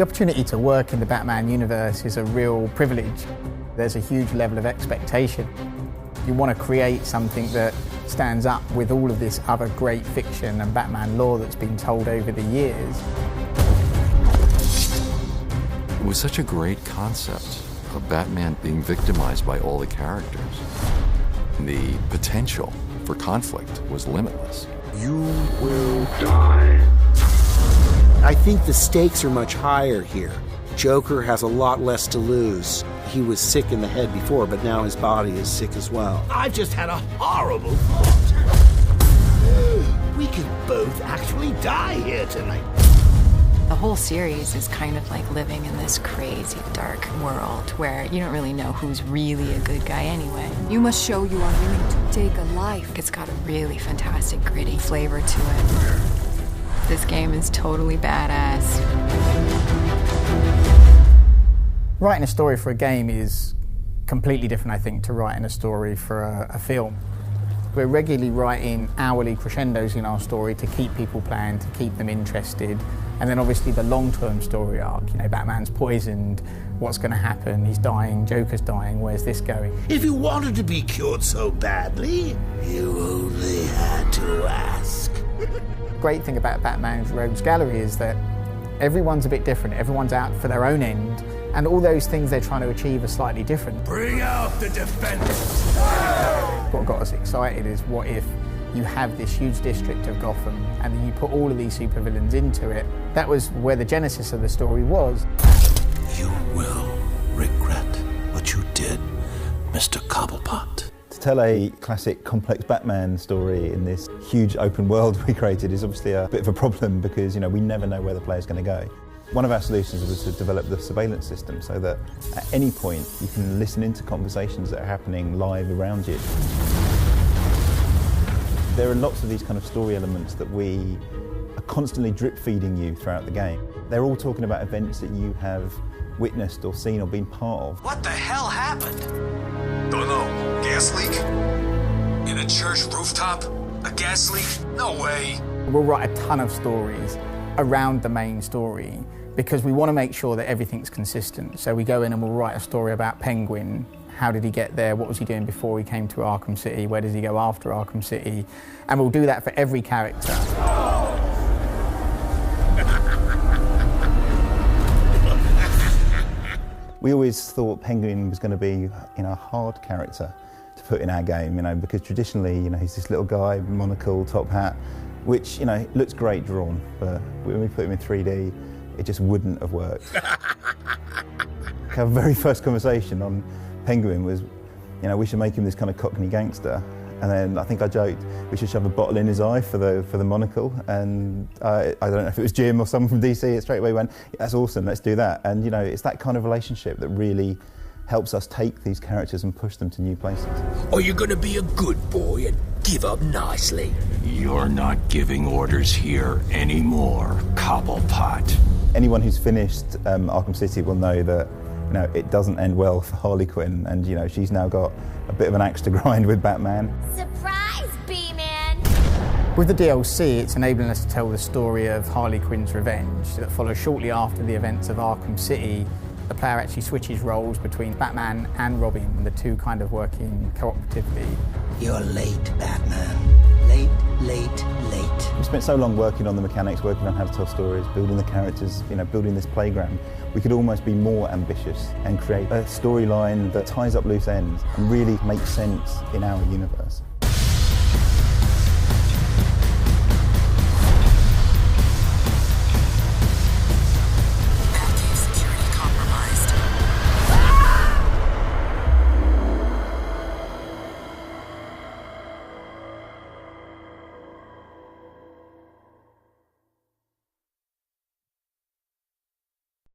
The opportunity to work in the Batman universe is a real privilege. There's a huge level of expectation. You want to create something that stands up with all of this other great fiction and Batman lore that's been told over the years. It was such a great concept of Batman being victimized by all the characters. The potential for conflict was limitless. You will die. I think the stakes are much higher here. Joker has a lot less to lose. He was sick in the head before, but now his body is sick as well. I've just had a horrible thought. We could both actually die here tonight. The whole series is kind of like living in this crazy, dark world where you don't really know who's really a good guy anyway. You must show you are willing to take a life. It's got a really fantastic, gritty flavor to it. This game is totally badass. Writing a story for a game is completely different, I think, to writing a story for a film. We're regularly writing hourly crescendos in our story to keep people playing, to keep them interested. And then obviously the long-term story arc, you know, Batman's poisoned, what's going to happen, he's dying, Joker's dying, where's this going? If you wanted to be cured so badly, you only had to ask. The great thing about Batman's Rogues Gallery is that everyone's a bit different, everyone's out for their own end, and all those things they're trying to achieve are slightly different. Bring out the defenders! What got us excited is what if you have this huge district of Gotham and then you put all of these supervillains into it. That was where the genesis of the story was. You will regret what you did, Mr. Cobblepot. To tell a classic complex Batman story in this huge open world we created is obviously a bit of a problem because, you know, we never know where the player's going to go. One of our solutions was to develop the surveillance system so that at any point you can listen into conversations that are happening live around you. There are lots of these kind of story elements that we are constantly drip feeding you throughout the game. They're all talking about events that you have witnessed or seen or been part of. What the hell happened? Don't know. Gas leak? In a church rooftop? A gas leak? No way. We'll write a ton of stories around the main story because we want to make sure that everything's consistent. So we go in and we'll write a story about Penguin. How did he get there? What was he doing before he came to Arkham City? Where does he go after Arkham City? And we'll do that for every character. We always thought Penguin was going to be, you know, a hard character to put in our game, you know, because traditionally, you know, he's this little guy, monocle, top hat, which, you know, looks great drawn, but when we put him in 3D, it just wouldn't have worked. Our very first conversation on Penguin was, you know, we should make him this kind of Cockney gangster. And then I think I joked we should shove a bottle in his eye for the monocle. And I don't know if it was Jim or someone from DC, it straight away went, yeah, that's awesome, let's do that. And, you know, it's that kind of relationship that really helps us take these characters and push them to new places. Are you gonna be a good boy and give up nicely? You're not giving orders here anymore, Cobblepot. Anyone who's finished Arkham City will know that, you know, it doesn't end well for Harley Quinn, and, you know, she's now got a bit of an axe to grind with Batman. Surprise, B-Man! With the DLC, it's enabling us to tell the story of Harley Quinn's revenge that follows shortly after the events of Arkham City. The player actually switches roles between Batman and Robin, and the two kind of working cooperatively. You're late, Batman. Late, late, late. We spent so long working on the mechanics, working on how to tell stories, building the characters, you know, building this playground. We could almost be more ambitious and create a storyline that ties up loose ends and really makes sense in our universe.